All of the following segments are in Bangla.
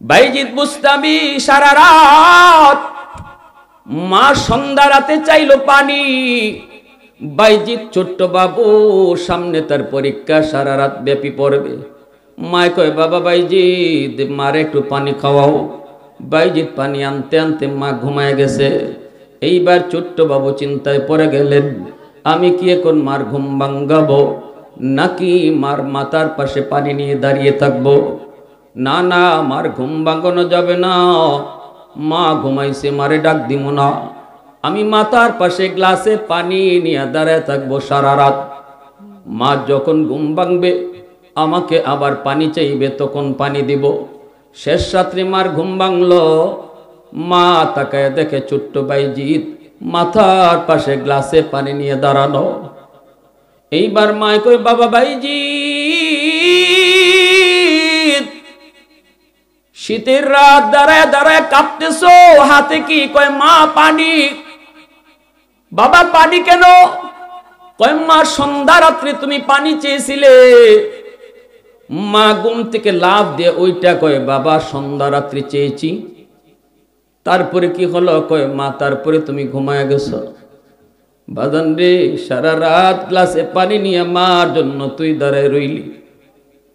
বাইজিদ বুস্তামি সারা রাত মা সন্ধ্যা রাতে চাইলো পানি। বাইজিদ ছোট্ট বাবু, সামনে তার পরীক্ষা, সারা রাত ব্যাপী পড়বে। মায় কয়, বাবা বাইজিদ, মারে একটু পানি খাওয়াও। বাইজিদ পানি আনতে আনতে মা ঘুমায় গেছে। এইবার ছোট্ট বাবু চিন্তায় পড়ে গেলেন, আমি কি এখন মার ঘুম ভাঙ্গাবো, নাকি মার মাথার পাশে পানি নিয়ে দাঁড়িয়ে থাকবো? না না, মার ঘুম ভাঙানো যাবে না। মা ঘুমাইছে, মারে ডাক দিব না। আমি মাথার পাশে গ্লাসে পানি নিয়ে দাঁড়ায় থাকবো সারা রাত। মা যখন ঘুম ভাঙবে, আমাকে আবার পানি চাইবে, তখন পানি দিব। শেষ রাত্রে মার ঘুম ভাঙলো। মা তাকায় দেখে ছোট্ট বাইজিদ মাথার পাশে গ্লাসে পানি নিয়ে দাঁড়ানো। এইবার মায় কই, বাবা বাইজিদ, শীতের রাত দাঁড়ায় দাঁড়ায় কাঁপতেছো, হাতে কি? কয়, মা পানি। বাবা পানি কেন? কয়, মা সন্ধ্যা রাত্রে তুমি পানি চেয়েছিলে। মা ঘুম থেকে লাফ দিয়ে ওইটা কয়, বাবা সন্ধ্যা রাত্রি চেয়েছি, তারপরে কি হলো? কয়, মা তারপরে তুমি ঘুমায় গেছো। বাজান রে, সারা রাত গ্লাসে পানি নিয়ে মার জন্য তুই দাঁড়ায় রইলি,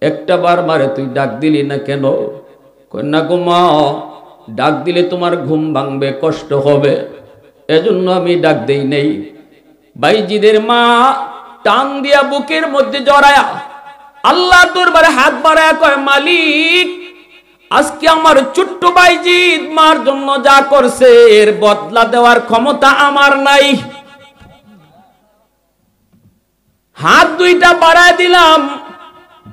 একটা বার মারে তুই ডাক দিলি না কেন? কয়, না গো মা, ডাক দিলে তোমার ঘুম ভাঙবে, কষ্ট হবে, এজন্য আমি ডাক দেই নেই। বাইজিদের মা টান দিয়া বুকের মধ্যে জড়ায়া আল্লাহ দরবারে হাত বাড়ায়া কয়, মালিক, আজকে আমার ছোট্ট বাইজিদ মার জন্য যা করছে এর বদলা দেওয়ার ক্ষমতা আমার নাই। হাত দুইটা বাড়ায় দিলাম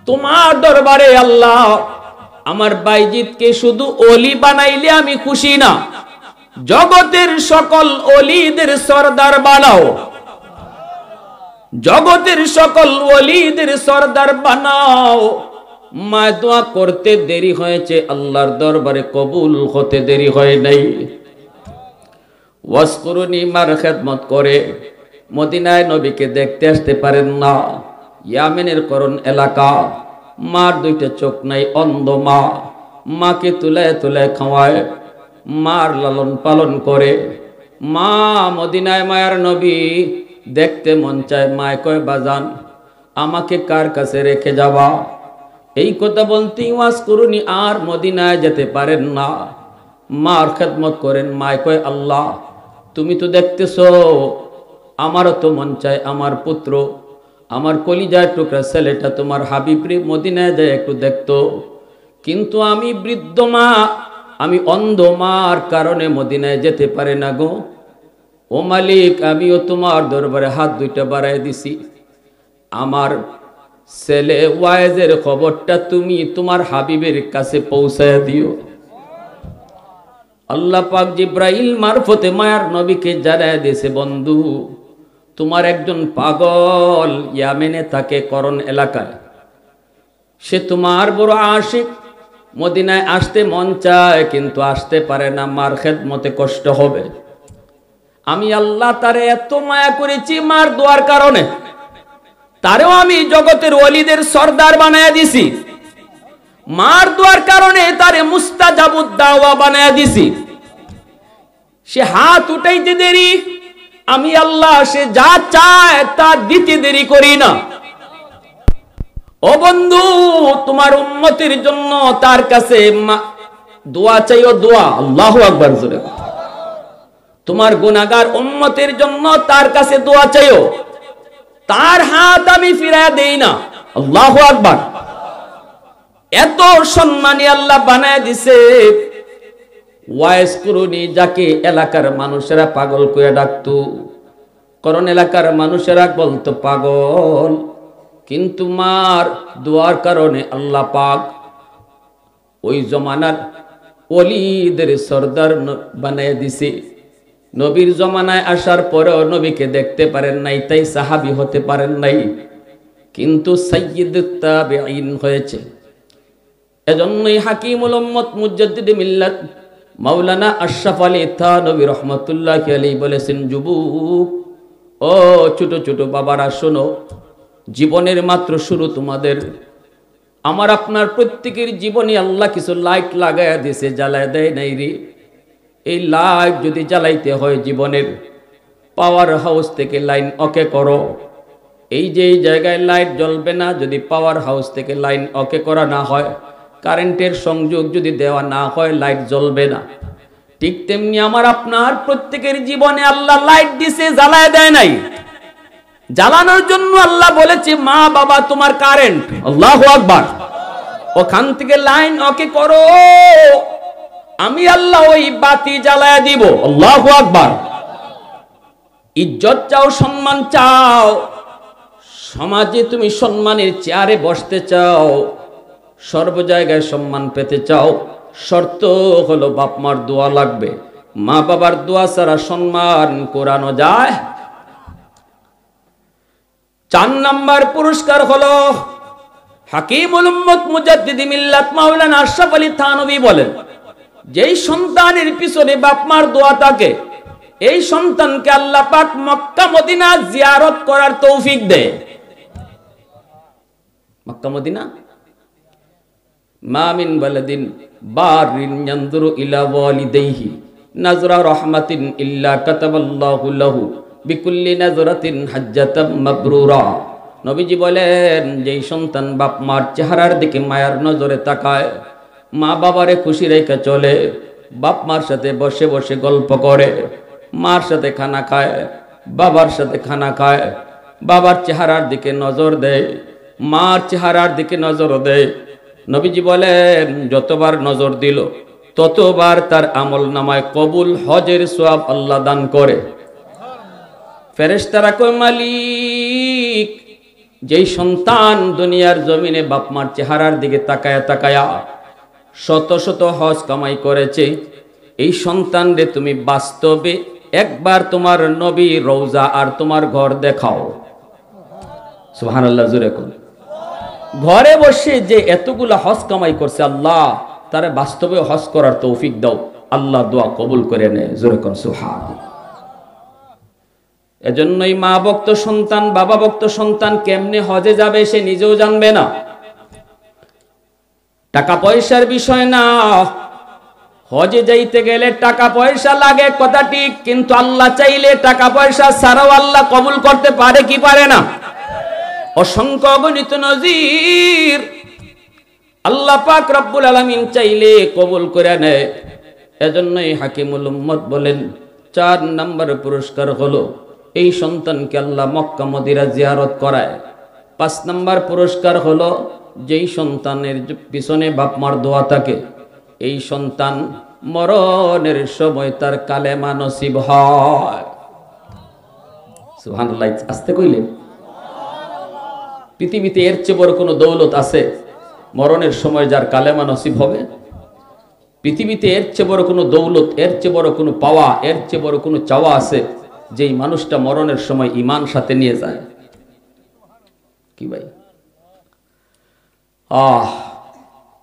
তোমার দরবারে। আল্লাহ, আমার বাইজিদকে শুধু ওলি বানাইলে আমি খুশি না, জগতের সকল ওলিদের সরদার বানাও, জগতের সকল ওলিদের সরদার বানাও। মা দোয়া করতে দেরি হয়েছে, আল্লাহর দরবারে কবুল হতে দেরি হয় নাই। ওয়াসকুরুনি, মার খেদমত করে মদিনায় নবীকে দেখতে আসতে পারেন না। ইয়ামেনের করণ এলাকা, মার দুইটা চোখ নাই, অন্ধ মা। মাকে তুলে তুলে খাওয়ায়, মার লালন পালন করে। মা মদিনায় মায়ার নবী দেখতে মন চায়। মায় কয়, বাজান, আমাকে কার কাছে রেখে যাবা? এই কথা বলতেই ওয়াসকুরুনি আর মদিনায় যেতে পারেন না, মার খেদমত করেন। মায় কয়, আল্লাহ, তুমি তো দেখতেছো, আমারও তো মন চায় আমার পুত্র, আমার কলিজার টুকরা ছেলেটা তোমার হাবিবরে মদিনায় যায় একটু দেখতো, কিন্তু আমি বৃদ্ধ মা, আমি অন্ধ, মার কারণে মদিনায় যেতে পারে না গো। ও মালিক, আমিও তোমার দরবারে হাত দুইটা বাড়ায় দিছি, আমার ছেলে ওয়াইজের খবরটা তুমি তোমার হাবিবের কাছে পৌঁছায় দিও। আল্লাহ পাক জিব্রাইল মারফতে মায়ার নবীকে জানায় দিয়েছে, বন্ধু, তোমার একজন পাগল ইয়ামেনে থাকে, করণ এলাকায়, সে তোমার বড় আশিক, মদিনায় আসতে মন চায় কিন্তু আসতে পারে না, মার খেদমতে কষ্ট হবে। আমি আল্লাহ তারে এত মায়া করেছি মার দোয়ার কারণে, তারেও আমি জগতের ওলিদের সরদার বানায়া দিছি, মার দোয়ার কারণে তারে মুস্তাজাবুদ দাওয়া বানায়া দিছি। সে হাত উঠাইতে দেরি, আমি আল্লাহ সে যা চায় তা দিতে দেরি করি না। ও বন্ধু, তোমার উম্মতের জন্য তার কাছে দোয়া চাইও, দোয়া, আল্লাহু আকবার জোরে। তোমার গুনাহগার উম্মতের জন্য তার কাছে দোয়া চাইও, তার হাত আমি ফিরায় দেই না, আল্লাহু আকবার। এত সম্মানী আল্লাহ বানায় দিছে। ওয়াইসকুরুনি, যাকে এলাকার মানুষেরা পাগল কইয়া ডাকতো, করণ এলাকার মানুষেরা বলতো পাগল, কিন্তু মার দোয়ার কারণে আল্লাহ পাক ওই জমানার ওলিদের সরদার বানায় দিছে। নবীর জমানায় আসার পরেও নবীকে দেখতে পারেন নাই, তাই সাহাবী হতে পারেন নাই, কিন্তু সাইয়্যিদুত তাবিঈন হয়েছে। এজন্যই হাকিমুল উম্মত মুজাদ্দিদ মিল্লাত মাওলানা আশরাফ আলী থানভী রাহমাতুল্লাহি আলাইহি বলেছেন, যুবক, ও ছোট ছোট বাবারা শোনো, জীবনের মাত্র শুরু তোমাদের, আমার আপনার প্রত্যেকের জীবনে আল্লাহ কিছু লাইট লাগাইয়া দিয়েছে, জ্বালায় দেয় নাই রে। এই লাইট যদি জ্বালাইতে হয় জীবনের পাওয়ার হাউস থেকে লাইন ওকে করো। এই যে এই জায়গায় লাইট জ্বলবে না, যদি পাওয়ার হাউস থেকে লাইন ওকে করা না হয়, কারেন্টের সংযোগ যদি দেওয়া না হয়, লাইট জ্বলবে না। ঠিক তেমনি আমার আপনার প্রত্যেকের জীবনে আল্লাহ লাইট দিছে, জ্বালায় দেয় নাই। জ্বালানোর জন্য আল্লাহ বলেছে মা বাবা তোমার কারেন্ট, আল্লাহু আকবার, ওখান থেকে লাইন ওকে করো, আমি আল্লাহ ওই বাতি জ্বালায় দিব, আল্লাহু আকবার। ইজ্জত চাও, সম্মান চাও, সমাজে তুমি সম্মানের চেয়ারে বসতে চাও, সর্ব জায়গায় সম্মান পেতে চাও, শর্ত হলো বাপ মার দোয়া লাগবে। মা বাবার দোয়া ছাড়া সম্মান কোরানো যায়। 4 নাম্বার পুরস্কার হলো হাকিমুল উম্মত মুজাদ্দিদি মিল্লাত মাওলানা আশরাফ আলী থানভী বলেন, যেই সন্তানের পিছনে বাপ মার দোয়া থাকে, এই সন্তানকে আল্লাহ পাক মক্কা মদিনা জিয়ারত করার তৌফিক দেয়। মক্কা মদিনা, মা মিন বালাদিন বারিন ইয়ানজুরু ইলা ওয়ালিদাইহি নাজরা রাহমাতিন ইল্লা কাতাবাল্লাহু লাহু বিকুল্লি নাজরাতিন হাজ্জাতাম মাবরুরা। নবীজি বলেন, যেই সন্তান বাপ মার চেহারার দিকে মায়ার নজরে তাকায়, মা বাবারে খুশি রেখে চলে, বাপ মার সাথে বসে বসে গল্প করে, মার সাথে খানা খায়, বাবার সাথে খানা খায়, বাবার চেহারার দিকে নজর দেয়, মার চেহারার দিকে নজর দেয়, নবীজি বলেন যতবার নজর দিল ততবার তার আমল নামায় কবুল হজের সওয়াব আল্লাহ দান করে। ফেরেশতারা কয়, মালিক, যেই সন্তান দুনিয়ার জমিনে বাপ মার চেহারার দিকে তাকায়া তাকায়া শত শত হজ কামাই করেছে, এই সন্তান রে তুমি বাস্তবে একবার তোমার নবী রওজা আর তোমার ঘর দেখাও। সুবহানাল্লাহ, জোরে কোন। ঘরে বসে যে এতগুলা হজ কামাই করছে, আল্লাহ তারে বাস্তবে হজ করার তৌফিক দাও। আল্লাহ দোয়া কবুল করে নেয়, জোরে কোন সুবহানাল্লাহ। এজন্যই মা ভক্ত সন্তান, বাবা ভক্ত সন্তান কেমনে হজে যাবে সে নিজেও জানবে না। টাকা পয়সার বিষয় না, হজে যাইতে গেলে টাকা পয়সা লাগে কথা ঠিক, কিন্তু আল্লাহ চাইলে টাকা পয়সা ছাড়াও আল্লাহ কবুল করতে পারে কি পারে না? অসংখ্য অগণিত নজির আল্লাহ পাক রব্বুল আলামিন চাইলে কবুল করে নেয়। এজন্যই হাকিমুল উম্মত বলেন 4 নম্বর পুরস্কার হলো এই সন্তানকে আল্লাহ মক্কা মদিনা জিয়ারত করায়। 5 নম্বর পুরস্কার হলো যেই সন্তানের পিছনে বাপ মার দোয়া থাকে, এই সন্তান মরণের সময় তার কালেমা নসিব হয়। সুবহানাল্লাহ, আস্তে কইলেন। পৃথিবীতে এর চেয়ে বড় কোনো দৌলত আছে মরণের সময় যার কালেমা নসিব হবে? পৃথিবীতে এর চেয়ে বড় কোনো দৌলত, এর চেয়ে বড় কোনো পাওয়া, এর চেয়ে বড় কোনো চাওয়া আছে যেই মানুষটা মরণের সময় ঈমান সাথে নিয়ে যায়? কি ভাই?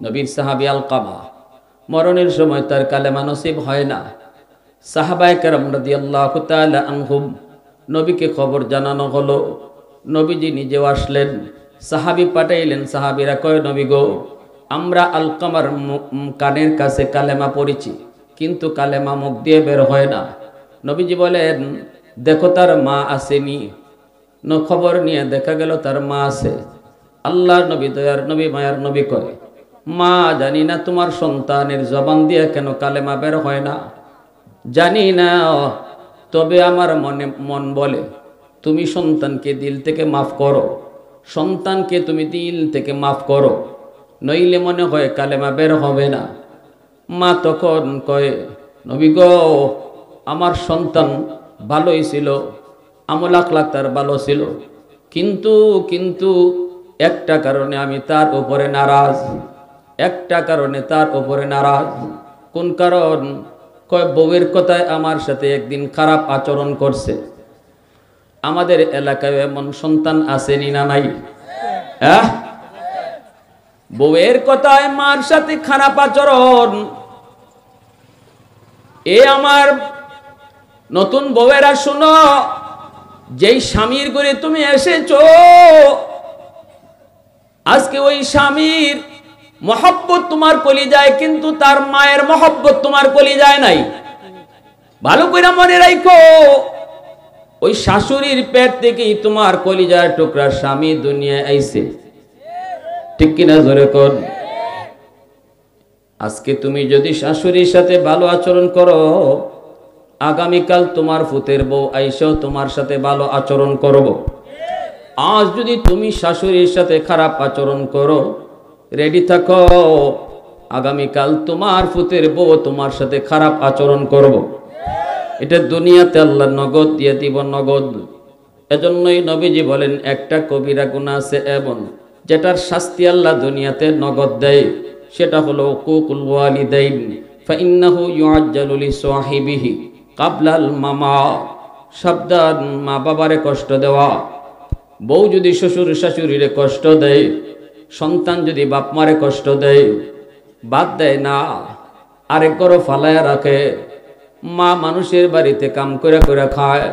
নবীর সাহাবী আলকামা মরণের সময় তার কালেমা নসিব হয় না। সাহাবায়ে কেরাম রাদিয়াল্লাহু তাআলা আনহুম নবীকে খবর জানানো হলো। নবীজি নিজেও আসলেন, সাহাবী পাঠাইলেন। সাহাবীরা কয়, নবী গো, আমরা আলকামার কানের কাছে কালেমা পড়েছি, কিন্তু কালেমা মুখ দিয়ে বের হয় না। নবীজি বলেন, দেখো তার মা আসেনি। খবর নিয়ে দেখা গেল তার মা আছে। আল্লাহর নবী, দয়ার নবী, মায়ার নবী কয়, মা, জানি না তোমার সন্তানের জবান দিয়ে কেন কালেমা বের হয় না, জানি না, তবে আমার মন বলে তুমি সন্তানকে দিল থেকে মাফ করো, সন্তানকে তুমি দিল থেকে মাফ করো, নইলে মনে হয় কালেমা বের হবে না। মা তখন কয়, নবী গো, আমার সন্তান ভালোই ছিল, আমল আখলাক তার ভালো ছিল, কিন্তু একটা কারণে আমি তার উপরে নারাজ, একটা কারণে তার উপরে নারাজ। কোন কারণ? কয়, বউয়ের কথায় আমার সাথে একদিন খারাপ আচরণ করছে। আমাদের এলাকায় এমন সন্তান আসেনি না নাই? হ্যাঁ, বউয়ের কথায় মার সাথে খারাপ আচরণ। এ আমার নতুন বউয়েরা শুনো, যেই স্বামীর ঘরে তুমি এসেছো, আজকে ওই স্বামীর মহব্বত তোমার কলিজায়, কিন্তু তার মায়ের মহব্বত তোমার কলিজায় নাই। ভালো করে মনে রাখো, ওই শাশুড়ির পেট থেকেই তোমার কলিজার টুকরা স্বামী দুনিয়ায় আইছে। ঠিক কিনা জোরে কোন? আজকে তুমি যদি শাশুড়ির সাথে ভালো আচরণ করো, আগামীকাল তোমার ফুতের বউ আইসাও তোমার সাথে ভালো আচরণ করব। আজ যদি তুমি শাশুড়ির সাথে খারাপ আচরণ করো, রেডি থাকো, আগামীকাল তোমার ফুতের বউ তোমার সাথে খারাপ আচরণ করব। এটা দুনিয়াতে আল্লাহ নগদ দিয়ে দিব, নগদ। এজন্যই নবীজি বলেন, একটা কবিরা গুনাহ আছে এমন যেটার শাস্তি আল্লাহ দুনিয়াতে নগদ দেয়, সেটা হলো উকুকুল ওয়ালিদাইন, ফাইন্নাহু ইউআজ্জালু লিসাহিবিহি কাবলাল মামাত। সাবধান, মা বাবারে কষ্ট দেওয়া। বউ যদি শ্বশুর শাশুড়িরে কষ্ট দেয়, সন্তান যদি বাপ মারে কষ্ট দেয়, বাদ দেয় না, আরেক ঘরে ফালায়া রাখে। মা মানুষের বাড়িতে কাম করে করে খায়।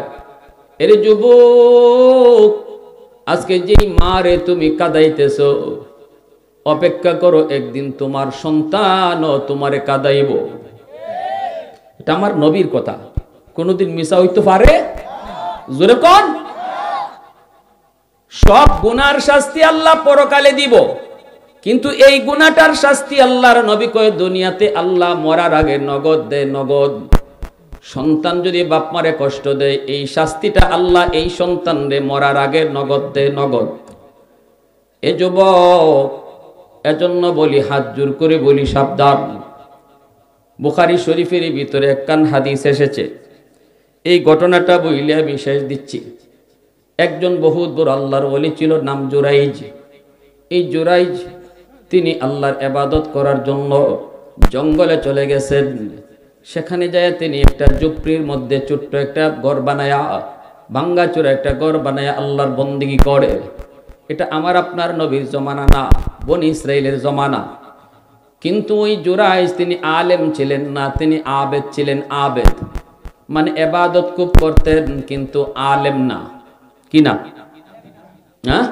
এর যুবক, আজকে যেই মারে তুমি কাঁদাইতেছো, অপেক্ষা করো, একদিন তোমার সন্তানও তোমারে কাঁদাইব। এটা আমার নবীর কথা, কোনদিন মিশা হইতে পারে? জোরে কোন? সব গুনার শাস্তি আল্লাহ পরকালে দিব, কিন্তু এই গুনাহটার শাস্তি আল্লাহর নবী কয় দুনিয়াতে আল্লাহ মরার আগে নগদ দেয়, নগদ। সন্তান যদি বাপ মারে কষ্ট দেয়, এই শাস্তিটা আল্লাহ এই সন্তানরে মরার আগে নগদ দেয়, নগদ। এ যুবক, এজন্য বলি, হাত জোর করে বলি, সাবধান। বুখারী শরীফের ভিতরে একখান হাদিস এসেছে, এই ঘটনাটা বইলে আমি শেষ দিচ্ছি। একজন বহুত বড় আল্লাহর ওলি ছিল, নাম জুরাইজ। এই জুরাইজ তিনি আল্লাহর ইবাদত করার জন্য জঙ্গলে চলে গেছেন। সেখানে যায় তিনি একটা ঝুপড়ির মধ্যে ছোট্ট একটা ঘর বানায়া, ভাঙ্গাচোরা একটা ঘর বানায়া আল্লাহর বন্দেগী করে। এটা আমার আপনার নবীর জমানা না, বনি ইসরাইলের জমানা। কিন্তু ওই জুরাইজ তিনি আলেম ছিলেন না, তিনি আবেদ ছিলেন। আবেদ মানে ইবাদত খুব করতেন, কিন্তু আলেম না। কি না? হ্যাঁ,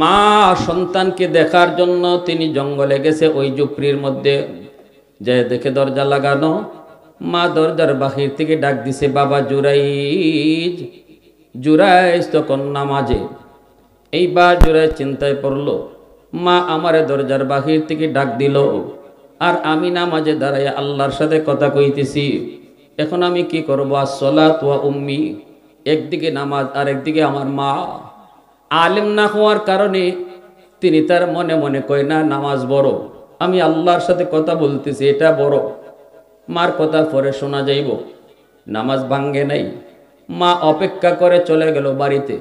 মা সন্তানকে দেখার জন্য তিনি জঙ্গলে গেছে, ওই ঝুপড়ির মধ্যে যে দেখে দরজা লাগানো। মা দরজার বাহির থেকে ডাক দিছে, বাবা জুরাইজ। জুরাইজ তখন নামাজে। এইবার জুরাইজ চিন্তায় পড়লো, মা আমারে দরজার বাহির থেকে ডাক দিল, আর আমি নামাজে দাঁড়াইয়া আল্লাহর সাথে কথা কইতেছি। এখন আমি কি করবো? আসসালাত ওয়া উম্মি, একদিকে নামাজ আর একদিকে আমার মা। আলেম না হওয়ার কারণে তিনি তার মনে মনে কয়, না, নামাজ বড়, আমি আল্লাহর সাথে কথা বলতেছি, এটা বড়। মার কথা পরে শোনা যাইব, নামাজ ভাঙ্গে নাই। মা অপেক্ষা করে চলে গেল বাড়িতে।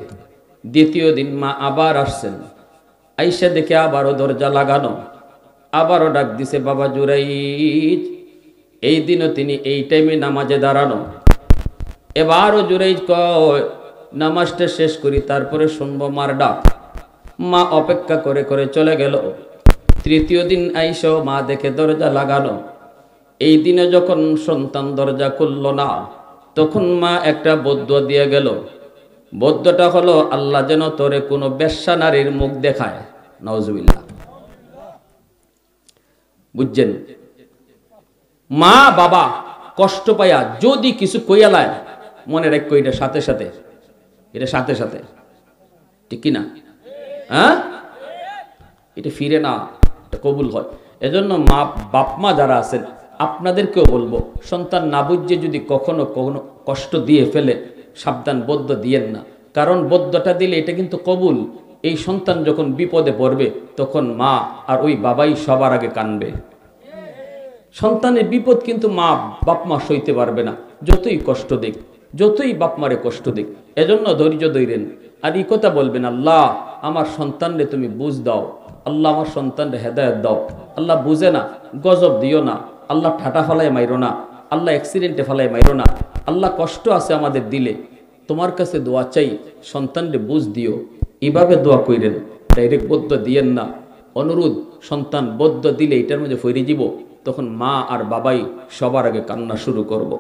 দ্বিতীয় দিন মা আবার আসছেন, আইসা দেখে আবারও দরজা লাগানো। আবারও ডাক দিছে, বাবা জুরাইজ। এই দিনও তিনি এই টাইমে নামাজে দাঁড়ানো। এবারও জুরাইজ কয়, নামাজটা শেষ করি, তারপরে শুনবো মার ডাক। মা অপেক্ষা করে করে চলে গেল। তৃতীয় দিন আইসো, মা দেখে দরজা লাগানো। এই দিনে যখন সন্তান দরজা খুলল না, তখন মা একটা বদদুয়া দিয়ে গেল। বদদুয়াটা হলো, আল্লাহ যেন তোরে কোনো বেশ্যা নারীর মুখ দেখায়। নাউজুবিল্লাহ। বুঝছেন? মা বাবা কষ্ট পাইয়া যদি কিছু কইয়ালায়, মনে রাখো এটা সাথে সাথে, এটা সাথে সাথে, ঠিক কিনা? হ্যাঁ, এটা ফিরে না, এটা কবুল হয়। এজন্য মা বাপ মা যারা আছেন, আপনাদেরকেও বলবো, সন্তান না বুঝে যদি কখনো কখনো কষ্ট দিয়ে ফেলে, সাবধান, বদ্ধ দিয়েন না। কারণ বদ্ধটা দিলে এটা কিন্তু কবুল। এই সন্তান যখন বিপদে পড়বে, তখন মা আর ওই বাবাই সবার আগে কানবে। সন্তানের বিপদ কিন্তু মা বাপ মা সইতে পারবে না, যতই কষ্ট দিক, যতই বাপ মারে কষ্ট দিক। এজন্য ধৈর্য ধরেন, আর এই কথা বলবেন, আল্লাহ আমার সন্তানরে তুমি বুঝ দাও, আল্লাহ আমার সন্তানরে হেদায়েত দাও। আল্লাহ বুঝে না, গজব দিও না। আল্লাহ ঠাটা ফালায় মাইরো না, আল্লাহ অ্যাক্সিডেন্টে ফালায় মাইরো না। আল্লাহ কষ্ট আছে আমাদের দিলে, তোমার কাছে দোয়া চাই, সন্তানরে বুঝ দিও। এইভাবে দোয়া কইরেন, ডাইরেক্ট বদ্ধ দিয়েন না। অনুরোধ, সন্তান বদ্ধ দিলে এটার মধ্যে ফিরে যাব, তখন মা আর বাবাই সবার আগে কান্না শুরু করব।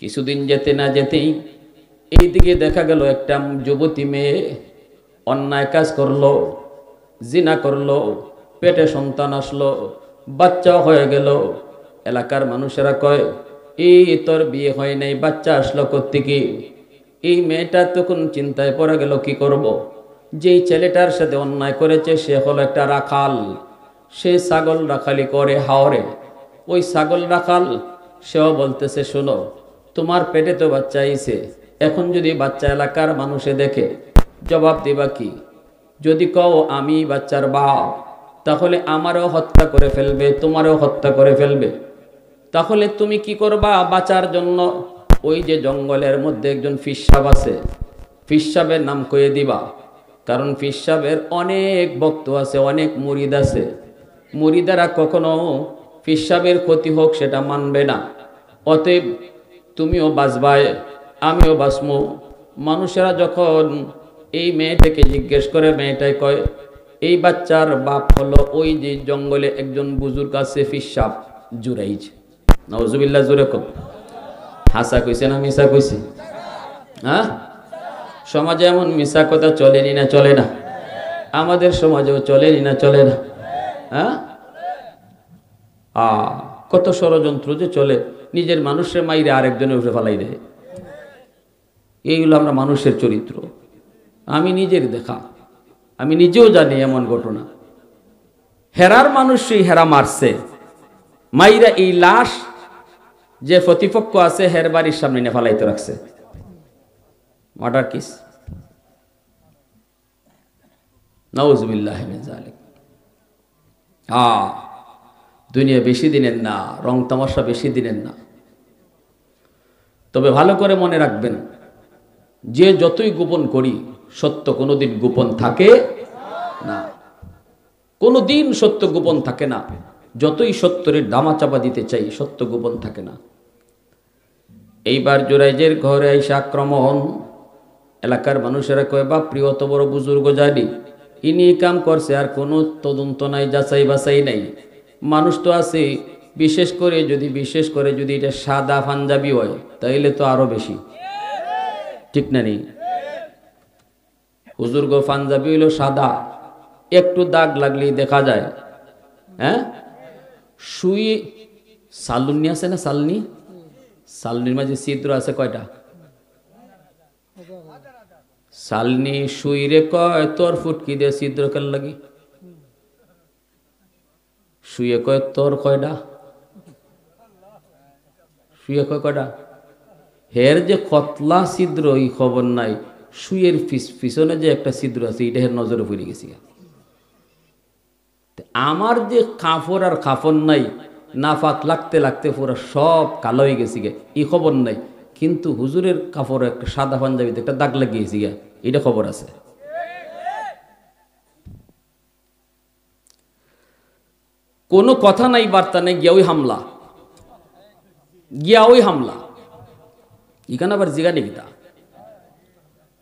কিছুদিন যেতে না যেতেই এইদিকে দেখা গেল একটা যুবতী মেয়ে অন্যায় কাজ করলো, জিনা করলো, পেটে সন্তান আসলো, বাচ্চা হয়ে গেল। এলাকার মানুষেরা কয়, এই তোর বিয়ে হয় নাই, বাচ্চা আসলো কোত্থেকে? এই মেয়েটা তখন চিন্তায় পড়ে গেল, কি করব। যেই ছেলেটার সাথে অন্যায় করেছে সে হলো একটা রাখাল, সে ছাগল রাখালি করে হাওরে। ওই ছাগল রাখাল সেও বলতেছে, শোনো, তোমার পেটে তো বাচ্চা আইছে, এখন যদি বাচ্চা এলাকার মানুষে দেখে জবাব দিবা কি? যদি কও আমি বাচ্চার বাপ, তাহলে আমারও হত্যা করে ফেলবে, তোমারও হত্যা করে ফেলবে। তাহলে তুমি কি করবা বাঁচার জন্য? ওই যে জঙ্গলের মধ্যে একজন ফিসাব আছে, ফিসাবের নাম কয়ে দিবা। কারণ ফিসাবের অনেক ভক্ত আছে, অনেক মুরিদ আছে। মুরিদারা কখনো ফিসাবের ক্ষতি হোক সেটা মানবে না। অতএব তুমিও বাঁচবায়, আমিও বাঁচবো। মানুষেরা যখন এই মেয়েটাকে জিজ্ঞেস করে, মেয়েটাই কয় এই বাচ্চার বাপ হলো ওই যে জঙ্গলে একজন বুজুর্গ আছে ফিসাব, জুরাইজ। নাউজুবিল্লাহ, জুরে কম। হাসা কইছে না মিশা কইছে? হ্যাঁ, সমাজে এমন মিশা কথা চলেনি না চলে না? আমাদের সমাজেও চলেনি না চলে না? হ্যাঁ, কত ষড়যন্ত্র যে চলে, নিজের মানুষের মাইরে আরেকজনের উপরে ফালাই দেয়। এইগুলো আমরা মানুষের চরিত্র। আমি নিজের দেখা, আমি নিজেও জানি এমন ঘটনা। হেরার মানুষ সেই হেরা মারছে, মাইরা এই লাশ যে প্রতিপক্ষ আছে হের বাড়ির সামনে নিয়ে ফালাইতে রাখছে। Murder kiss. নাউজুবিল্লাহ মিন যালিক। দুনিয়া বেশি দিনের না, রং তামাশা বেশি দিনের না। তবে ভালো করে মনে রাখবেন, যে যতই গোপন করি সত্য কোনোদিন গোপন থাকে না। কোনোদিন সত্য গোপন থাকে না। যতই সত্যের দামাচাপা দিতে চাই, সত্য গোপন থাকে না। এইবার জুরাইজের ঘরে এসে আক্রমণ। এলাকার মানুষেরা কয়, বাপ প্রিয়, অত বড় বুজুর্গ জানি, ইনি কাম করছে, আর কোনো তদন্ত নাই, যাচাই বাছাই নাই। মানুষ তো আছে, বিশেষ করে যদি এটা সাদা পাঞ্জাবি হয় তাইলে তো আরো বেশি, ঠিক না? নেই হুজুর গো, পাঞ্জাবি হইল সাদা, একটু দাগ লাগলেই দেখা যায়। হ্যাঁ, সুই সালুনি আছে না, সালনি, সালনির মাঝে ছিদ্র আছে কয়টা? সালনি সুই রে কয় তোর ফুটকি দিয়ে ছিদ্র কেন লাগি? শুয়ে কয় তোর কয়টা? শুয়ে কয় কয়টা? হের যে কতলা ছিদ্র এই খবর নাই, শুয়ের পিছনে যে একটা ছিদ্র আছে এটা হের নজরে পড়ে গেছি। আমার যে কাপড় আর কাপড় নাই, নাফাক লাগতে লাগতে পুরো সব কালো হয়ে গেছি গে, এই খবর নাই। কিন্তু হুজুরের কাপড় একটা সাদা পাঞ্জাবিতে একটা দাগ লাগিয়েছি গে, এটা খবর আছে। কোনো কথা নাই, বার্তা নেই, গিয়া ওই হামলা। ইখানে আবার জিগানি গীতা,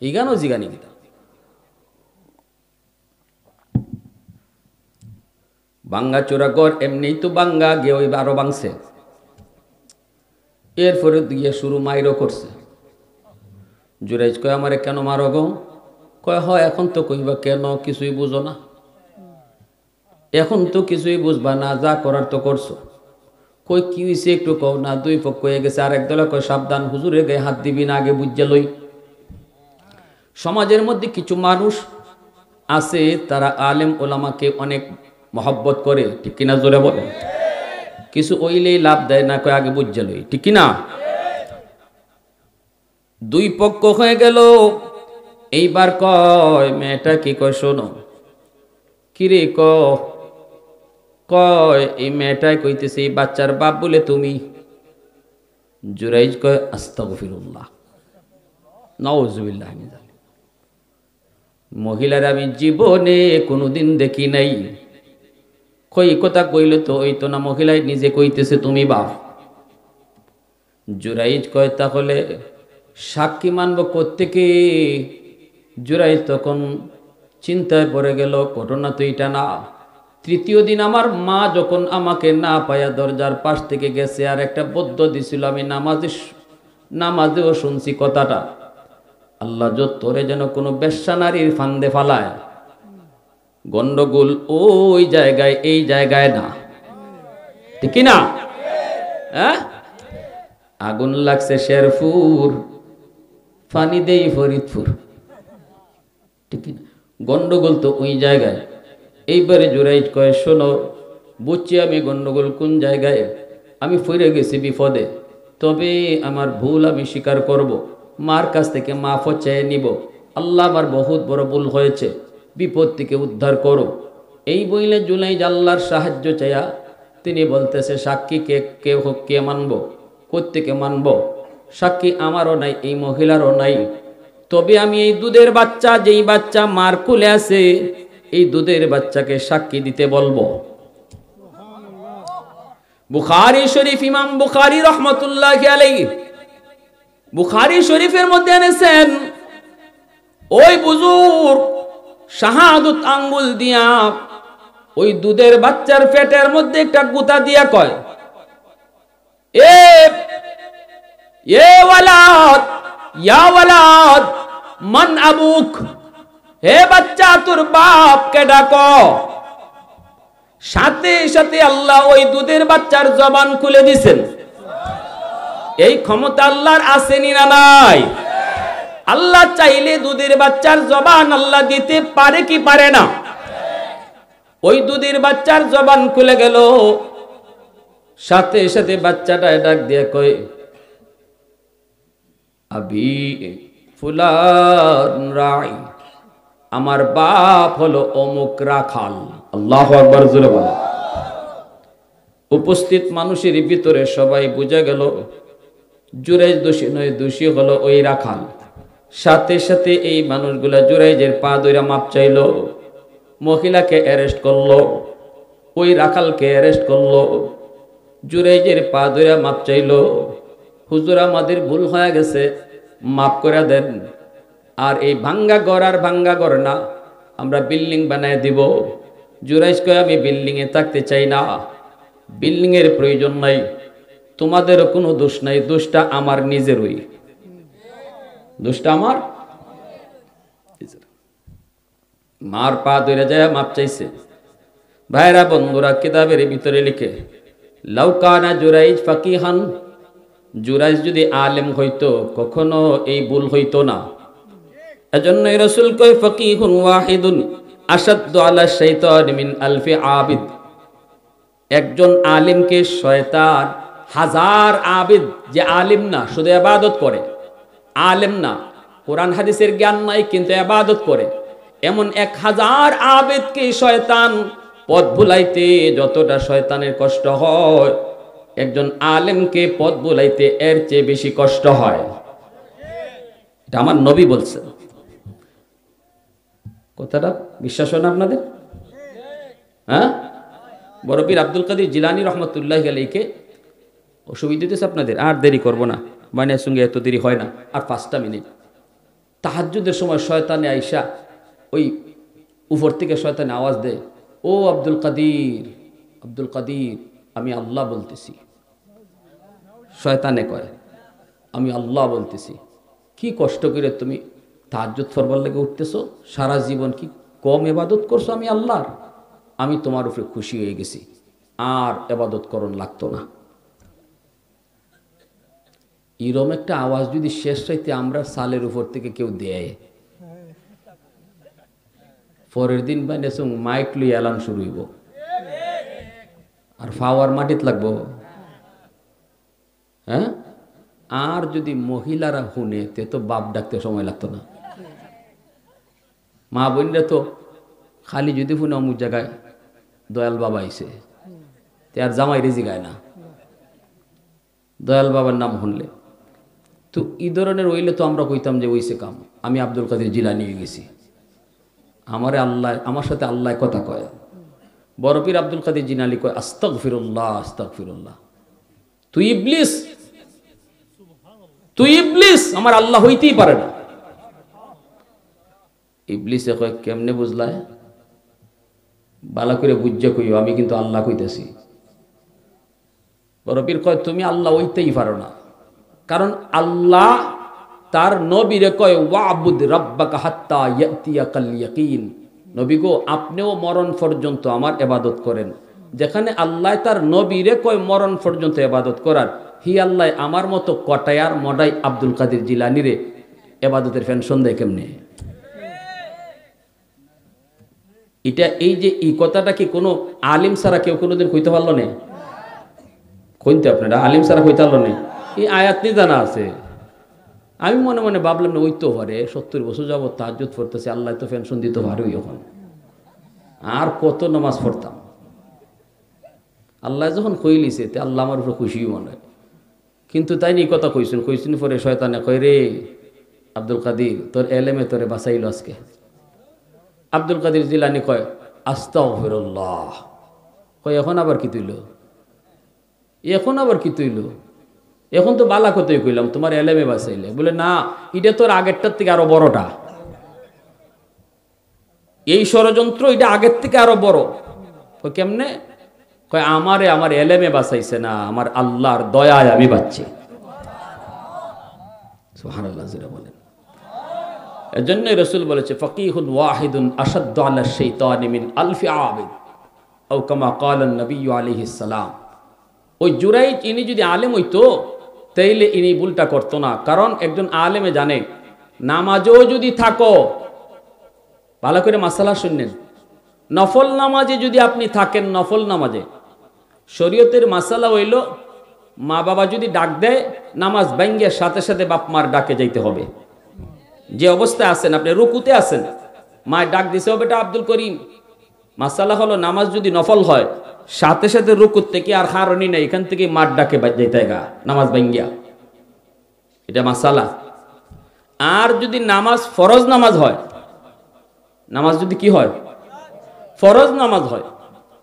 ইগানও জিগানি গীতা। বাঙ্গা চোরা গড় এমনি তো বাঙ্গা, গিয়ে ওই আরো বাংছে। এরপরে দিয়ে শুরু মাইরও করছে। জুরাইজ কয়, আমারে কেন মারো গো? কয়, হয় এখন তো কইবা কেন, কিছুই বুঝো না, এখন তো কিছুই বুঝবা না, যা করার তো করছো। কই কি হয়েছে একটু কও না। দুই পক্ষ হয়ে গেছে, আর একদলে কয় সাবধান, হুজুরের গায়ে হাত দিবি না, আগে বুঝা লই। সমাজের মধ্যে কিছু মানুষ আছে, তারা আলেম ওলামাকে অনেক মহব্বত করে, ঠিক কিনা? জোরে বলে। কিছু ওইলেই লাভ দেয় না, কয় আগে বুঝা লই, ঠিক কিনা? দুই পক্ষ হয়ে গেল। এইবার কয় মেয়েটা কি কয়, শোনো। কিরে কয় এই মেয়েটাই কইতেছে এই বাচ্চার বাপ বলে তুমি? জুরাইজ কয়, আস্তাগফিরুল্লাহ, নাউজুবিল্লাহ। মহিলার আমি জীবনে কোনোদিন দেখি নাই। কই কথা কইলে তো ওই তো না, মহিলাই নিজে কইতেছে তুমি বাপ। জুরাইজ কয়, তাহলে সাক্ষী মানব কোত্থেকে? জুরাইজ তখন চিন্তায় পড়ে গেল, ঘটনা তো এটা না। তৃতীয় দিন আমার মা যখন আমাকে না পায়া দরজার পাশ থেকে গেছে, আর একটা বদ্ধ দিছিল, আমি নামাজেও শুনছি কথাটা। আল্লাহ তোরে যেন কোনো বেশ্যা নারীর ফান্দে ফালায়, গন্ডগোল ওই জায়গায় এই জায়গায় না, ঠিক না? হ্যাঁ, আগুন লাগছে শেরপুর, ফানি দেই ফরিদপুর, ঠিক না? গন্ডগোল তো ওই জায়গায়। এইবারে জুরাইজ কয়, শোনো বুঝছি আমি গন্ডগোল কোন জায়গায়, আমি ফিরে গেছি বিপদে, তবে আমার ভুল আমি স্বীকার করব, মার কাছ থেকে মাফও চেয়ে নিব। আল্লাহ আমার বহুত বড় ভুল হয়েছে, বিপদ থেকে উদ্ধার করো। এই বইলে জুলাইজ আল্লাহর সাহায্য চাইয়া তিনি বলতেছে, সাক্ষী কে মানব, কোত্থেকে মানব? সাক্ষী আমারও নাই, এই মহিলারও নাই, তবে আমি এই দুধের বাচ্চা, যেই বাচ্চা মার কোলে আছে, এই দুধের বাচ্চাকে সাক্ষী দিতে বলবো। বুখারী শরীফ, ইমাম বুখারী রহমতুল্লাহি আলাইহি বুখারী শরীফের মধ্যে এনেছেন, ওই বুজুর্গ শাহাদত আঙ্গুল দিয়া ওই দুধের বাচ্চার পেটের মধ্যে একটা গুতা দিয়া কয়, এ ওয়ালাদ, ইয়া ওয়ালাদ, মান আবুক, হে বাচ্চা তোর বাপকে ডাকো। সাথে সাথে আল্লাহ ওই দুধের বাচ্চার জবান খুলে দিছেন। এই ক্ষমতা আল্লাহর আসেনি না নাই? আল্লাহ চাইলে দুধের বাচ্চার জবান আল্লাহ দিতে পারে কি পারে না? ওই দুধের বাচ্চার জবান খুলে গেল। সাথে সাথে বাচ্চাটা ডাক দিয়ে কয়, আবি ফুলান রাই, আমার বাপ হলো অমুক রাখাল। আল্লাহু আকবার, জোরে বলো। উপস্থিত মানুষের ভিতরে সবাই বুঝে গেল জুরাইজ দোষী নয়, দোষী হলো ওই রাখাল। সাথে সাথে এই মানুষগুলা জুরাইজের পা ধইরা মাপ চাইল, মহিলাকে অ্যারেস্ট করলো, ওই রাখালকে অ্যারেস্ট করলো, জুরাইজের পা ধইরা মাপ চাইল, হুজুর আমাদের ভুল হয়ে গেছে, মাফ করে দেন। আর এই ভাঙ্গা ঘর আর ভাঙ্গা ঘর না, আমরা বিল্ডিং বানায় দিব। জুরাইজ কয়, আমি বিল্ডিং এ থাকতে চাই না, বিল্ডিং এর প্রয়োজন নাই, তোমাদেরও কোনো দোষ নাই, দোষটা আমার নিজেরই, দোষটা আমার। মার পা ধরে যায় মাপ চাইছে। ভাইরা বন্ধুরা, কিতাবের ভিতরে লিখে, লাউকানা জুরাইজ ফাকিহান, জুরাইজ যদি আলেম হইতো কখনো এই ভুল হইতো না। এজন্যই রাসূল কয়, ফাকিহুন ওয়াহিদুন আশাদ্দু আলা শাইতান মিন আলফি আবিদ। একজন আলিমকে শয়তান হাজার আবিদ, যে আলিম না শুধু ইবাদত করে, আলেম না, কোরআন হাদিসের জ্ঞান নাই কিন্তু ইবাদত করে, এমন 1000 আবিদকে শয়তান পথ ভুলাইতে যতটা শয়তানের কষ্ট হয়, একজন আলেমকে পথ ভুলাইতে এর চেয়ে বেশি কষ্ট হয়। এটা আমার নবী বলছেন। কথাটা বিশ্বাস হয় না আপনাদের? হ্যাঁ, বড় পীর আব্দুল কাদের জিলানী রহমতুল্লাহি আলাইহিকে, অসুবিধা হইতেছে আপনাদের, আর দেরি করব না, বানিয়ার সঙ্গে এত দেরি হয় না, আর 5টা মিনিট। তাহাজ্জুদের সময় শয়তানে আইসা ওই উপর থেকে শয়তানে আওয়াজ দেয়, ও আব্দুল কাদের, আব্দুল কাদের, আমি আল্লাহ বলতেছি। শয়তানে কয়, আমি আল্লাহ বলতেছি। কি কষ্ট করে তুমি তাহাজ্জুদ ফরবার লেগে উঠতেছো, সারা জীবন কি কম ইবাদত করছো আমি আল্লাহর, আমি তোমার উপরে খুশি হয়ে গেছি, আর ইবাদত করণ লাগতো না। এরম একটা আওয়াজ যদি শেষ রাইতে আমরা সালের উপর থেকে কেউ দেয়, পরের দিন বানিয়েছ মাইক লই এলান শুরু হইব, আর ফাওয়ার মাটিত লাগবো। হ্যাঁ, আর যদি মহিলারা শুনে তে তো বাপ ডাকতে সময় লাগতো না। মা বোনরা তো খালি যদি শুনে অমুক জায়গায় দয়াল বাবা আইছে, তে আর জামাই রেজি গায় না দয়াল বাবার নাম শুনলে। তো এই ধরনের হইলে তো আমরা কইতাম যে ওইসে কাম, আমি আব্দুল কাদের জিলানী হয়ে গেছি, আমারে আল্লাহ, আমার সাথে আল্লাহ কথা কয়। বড় পীর আব্দুল কাদের জিলানী কয়, আস্তাগফিরুল্লাহ আস্তাগফিরুল্লাহ, তুই ইবলিস, তুই ইবলিস, আমার আল্লাহ হইতেই পারে না। ইবলিসে কয়, কেমনে বুঝলায়? বালা করে বুঝে কইও, আমি কিন্তু আল্লাহ কইতেছি। বড় পীর কয়, তুমি আল্লাহ হইতেই পারো না, কারণ আল্লাহ তার নবীরে কয় ওয়াবুদ রাব্বাকা হাত্তা ইয়াতিয়াকাল ইয়াকিন, নবী গো আপনিও মরণ পর্যন্ত আমার ইবাদত করেন। যেখানে আল্লাহ তার নবীরে কয় মরণ পর্যন্ত ইবাদত করার, হি আল্লাহ আমার মতো কটায়ার মডাই আব্দুল কাদের জিলানিরে ইবাদতের পেনশন দেয় কেমনে? এটা এই যে এই কথাটা কি কোনো আলিম ছাড়া কেউ কোনোদিন কইতে পারলো না? কইতে আপনারা আলিম ছাড়া কইতে পারলো না? এই আয়াত নিয়ে জানা আছে। আমি মনে মনে ভাবলাম না ওই তো পারে 70 বছর যাবো তাহাজ্জুদ পড়তেছে, আল্লাহ তো পেনশন দিতে পারে এখন, আর কত নামাজ পড়তাম। আল্লাহ যখন কইলিছে তে আল্লাহ আমার উপরে খুশি মনে হয়। কিন্তু তাই নি কথা কইছেন পরে শয়তানে কয় রে আব্দুল কাদের তোর এলেমে তোরে বাঁচাইল আজকে। আব্দুল কাদের জিলানি কয় আস্তাগফিরুল্লাহ। কয় এখন আবার কি তুইল? এখন আবার কি তুইল? এখন তো বালা কতই কইলাম তোমার এলেমে বাঁচাইলে। বলে না, এটা তোর আগেরটার থেকে আরো বড়টা। এই ষড়যন্ত্র এটা আগের থেকে আরো বড়। কয় কেমনে? কয় আমারে আমার এলেমে বাঁচাইছে না, আমার আল্লাহর দয়ায় আমি বাঁচছি। সুবহানাল্লাহ জিরা বলেন। এজন্য রাসূল বলেছে ফাকিহুন ওয়াহিদুন আশাদ্দু আলা শাইতানি মিন আলফি আবিদ আও কামা ক্বালা নবী আলাইহিস সালাম। ওই জুরাইজ ইনি যদি আলেম হইতো তাইলে ইনি ভুলটা করতো না। কারণ একজন আলেমে জানে নামাজও যদি থাকো, ভালো করে মাসালা শুনলেন, নফল নামাজে যদি আপনি থাকেন, নফল নামাজে শরীয়তের মাসালা হইল মা বাবা যদি ডাক দেয় নামাজ ভাঙ্গিয়ে সাথে সাথে বাপ মার ডাকে যাইতে হবে। যে অবস্থায় আছেন, আপনি রুকুতে আছেন, মায়ের ডাক দিছে ও বেটা আব্দুল করিম, মাসালা হলো নামাজ যদি নফল হয় সাথে সাথে রুকুত থেকে আর হারনি নাই, এখান থেকে মার ডাকে যাইতে গা নামাজ ভাঙ্গিয়া, এটা মাসালা। আর যদি নামাজ ফরজ নামাজ হয়, নামাজ যদি কি হয় ফরজ নামাজ হয়,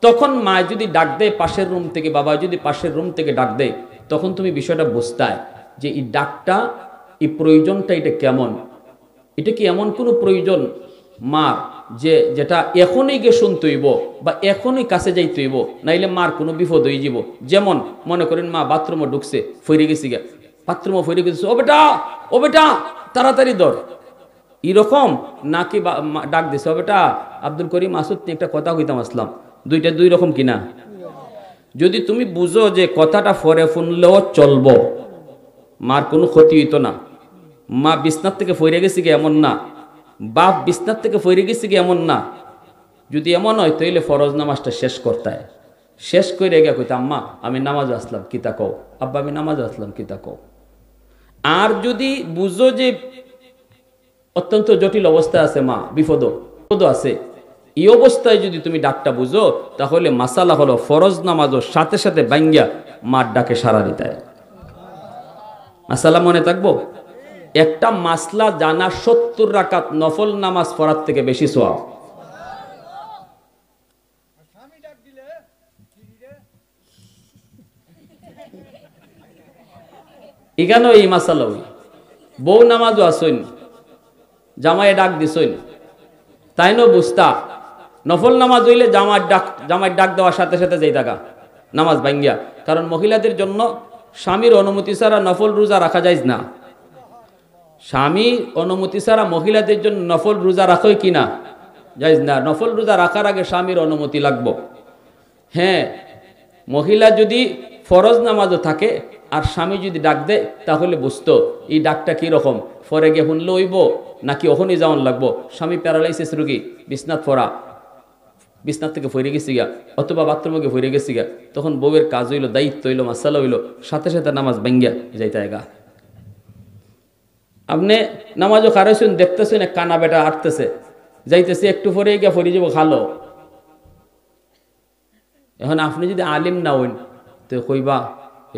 তখন মা যদি ডাক দেয় পাশের রুম থেকে, বাবা যদি পাশের রুম থেকে ডাক দেয়, তখন তুমি বিষয়টা বুঝতায় যে এই ডাকটা, এই প্রয়োজনটা এটা কেমন। এটা কি এমন কোনো প্রয়োজন মার যে যেটা এখনই গিয়ে শুনতে হইব বা এখনই কাছে যাইতে হইব, নাইলে মার কোনো বিপদ হয়ে যাব। যেমন মনে করেন মা বাথরুমে ঢুকছে, ফিরে গেছি গা, বাথরুমে ফিরে গেছে, ও বেটা তাড়াতাড়ি দর, এরকম নাকি ডাক দিছে ও বেটা আব্দুল করিম আসুদ একটা কথা কইতাম আসলাম, দুইটা দুই রকম কিনা? যদি তুমি বুঝো যে কথাটা ফরে শুনলেও চলবো, মার কোনো ক্ষতি হইতো না, মা বিছনার থেকে ফিরে গেছি গে এমন না, বাপ বিছনার থেকে ফিরে গেছি গে এমন না, যদি এমন হয় তাইলে ফরজ নামাজটা শেষ করতে হয়। শেষ করে গিয়ে কইতে আম্মা আমি নামাজ আসলাম কিতা কও, আব্বা আমি নামাজ আসলাম কিতা কও। আর যদি বুঝো যে অত্যন্ত জটিল অবস্থা আছে, মা বিপদ আছে, এই অবস্থায় যদি তুমি ডাকটা বুঝো, তাহলে মাসালা হলো ফরজ নামাজও সাথে সাথে বাঙ্গিয়া মার ডাকে সারা দিতে হয়। মাসালা মনে থাকবো, একটা মাসলা জানা 70 রাকাত নফল নামাজ পড়ার থেকে বেশি সওয়াব। এখানেও এই মাসালা হই, বউ নামাজও আসইন, জামাই ডাক দিছইন, তাই নো বুঝতা নফল নামাজ হইলে জামাই ডাক দেওয়ার সাথে সাথে যাই থাকা নামাজ ভাঙ্গিয়া। কারণ মহিলাদের জন্য স্বামীর অনুমতি ছাড়া নফল রোজা রাখা যায় না। স্বামীর অনুমতি ছাড়া মহিলাদের জন্য নফল রোজা রাখোই কিনা যায় না। নফল রোজা রাখার আগে স্বামীর অনুমতি লাগবো। হ্যাঁ, মহিলা যদি ফরজ নামাজও থাকে আর স্বামী যদি ডাক দেয়, তাহলে বুঝতো এই ডাকটা কিরকম, ফরে গিয়ে শুনলে হইব নাকি ওখানে যাওয়ান লাগবো। স্বামী প্যারালাইসিস রোগী, বিছনাথ ফরা, বিছনাথ থেকে ফিরে গেছি গা, অথবা বাথরুমে গিয়ে ফিরে গেছি গা, তখন বউয়ের কাজ হইলো, দায়িত্ব হইলো, মাসালা হইলো, সাথে সাথে নামাজ ভাঙ্গিয়া যাইতে গা। আপনি নামাজও খারেছেন, দেখতেছেন এক কানা বেটা আটতেছে, যাইতেছে, একটু পরে গিয়া ফিরে যাবো খালো। এখন আপনি যদি আলিম না হইন তো কইবা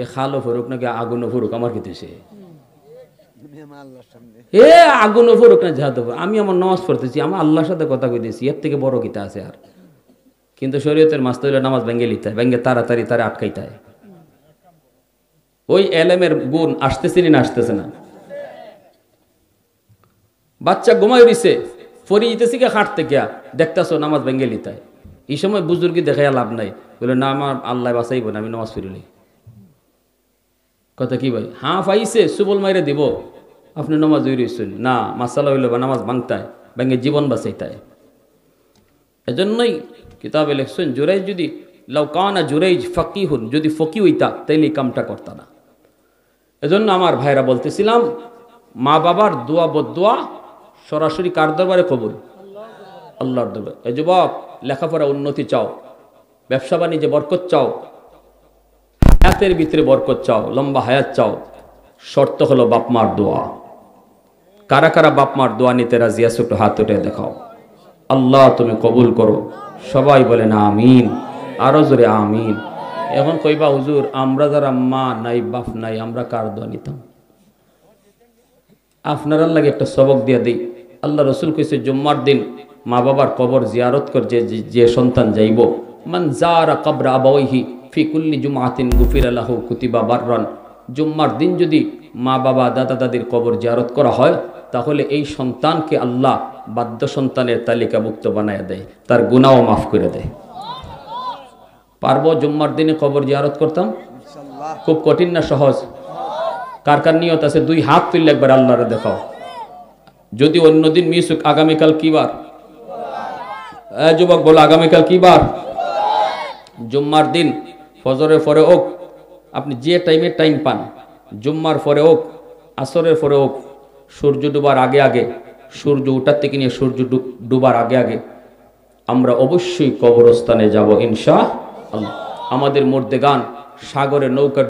এ খালো ফরুক নাকি আগুনও ফরুক, আমার কিতেছে এ আগুনও ফরুক না যাহাতে, আমি আমার নামাজ পড়তেছি, আমার আল্লাহর সাথে কথা কইতেছি, এর থেকে বড় কিতা আছে আর। কিন্তু শরীয়তের মাস্ত হইলে নামাজ ভেঙ্গে লিতে হয়, ভেঙ্গে তাড়াতাড়ি তারা আটকাইতে হয়। ওই এলেমের গুণ আসতেছে না আসতেছে না। বাচ্চা ঘুমাই রইছে, ফরি যেতেছি কে হাঁটতে গিয়া, দেখতেছো নামাজ ভেঙ্গে লিতে হয়। এই সময় বুজুর্গি দেখাইয়া লাভ নাই, বলে না আমার আল্লাহ বাঁচাইব না, আমি নামাজ পড়িলি। কথা কি ভাই, হাঁ পাইছে সুবল মাইরে দিব, আপনি নামাজ রয়েছেন না, মাসালা হইল বা নামাজ ভাঙতায় ভেঙে জীবন বাঁচাইতায়। এজন্যই কিতাবে লেখছেন জুরাইজ যদি লাউকানা জুরাইজ ফাকিহুন, যদি ফকি হইতা তাইলে এই কামটা করতা না। এজন্য আমার ভাইরা বলতেছিলাম, মা বাবার দোয়া বদদোয়া সরাসরি কার দরবারে কবুল? আল্লাহর দরবারে। এই যুবক, লেখাপড়া উন্নতি চাও, ব্যবসা বাণিজ্যে বরকত চাও, হায়াতের ভিতরে বরকত চাও, লম্বা হায়াত চাও, শর্ত হলো বাপ মার দোয়া। কারা কারা বাপ মার দোয়া নিতে রাজি আছো একটু হাত উঠে দেখাও। আল্লাহ তুমি কবুল করো। সবাই বলে না আমিন, আরো জোরে আমিন। এখন কইবা হুজুর আমরা যারা মা নাই বাপ নাই আমরা কার দোয়া নিতাম? আপনার লাগে একটা সবক দিয়ে দিই। আল্লাহ রসুল কইছে জুম্মার দিন মা বাবার কবর জিয়ারত করে যে সন্তান যাইব, মান যারা কবর আবাওয়াইহি ফি কুল্লি জুমআতিন গুফিরা লাহু কুতিবা বাররান। জুম্মার দিন যদি মা বাবা দাদা দাদির কবর জিয়ারত করা হয় তাহলে এই সন্তানকে আল্লাহ বাধ্য সন্তানের তালিকাভুক্ত বানায় দেয়, তার গুনাহও মাফ করে দেয়। পারবো জুম্মার দিনে কবর জিয়ারত করতাম? খুব কঠিন না সহজ? কার কার নিয়ত আছে দুই হাত তুললে একবার আল্লাহরে দেখাও। যদি অন্যদিন মিস হোক, আগামীকাল কি বার? যুবক বলো আগামীকাল কি বার? জুম্মার দিন ফজরের পরে হোক, আপনি যে টাইমে টাইম পান, জুম্মার পরে হোক, আসরের পরে হোক, সূর্য ডুবার আগে আগে, সূর্য উঠার থেকে নিয়ে সূর্য ডুবার আগে আগে আমরা অবশ্যই কবরস্থানে যাব ইনশাআল্লাহ। আমাদের মুর্দেগান সাগরে নৌকা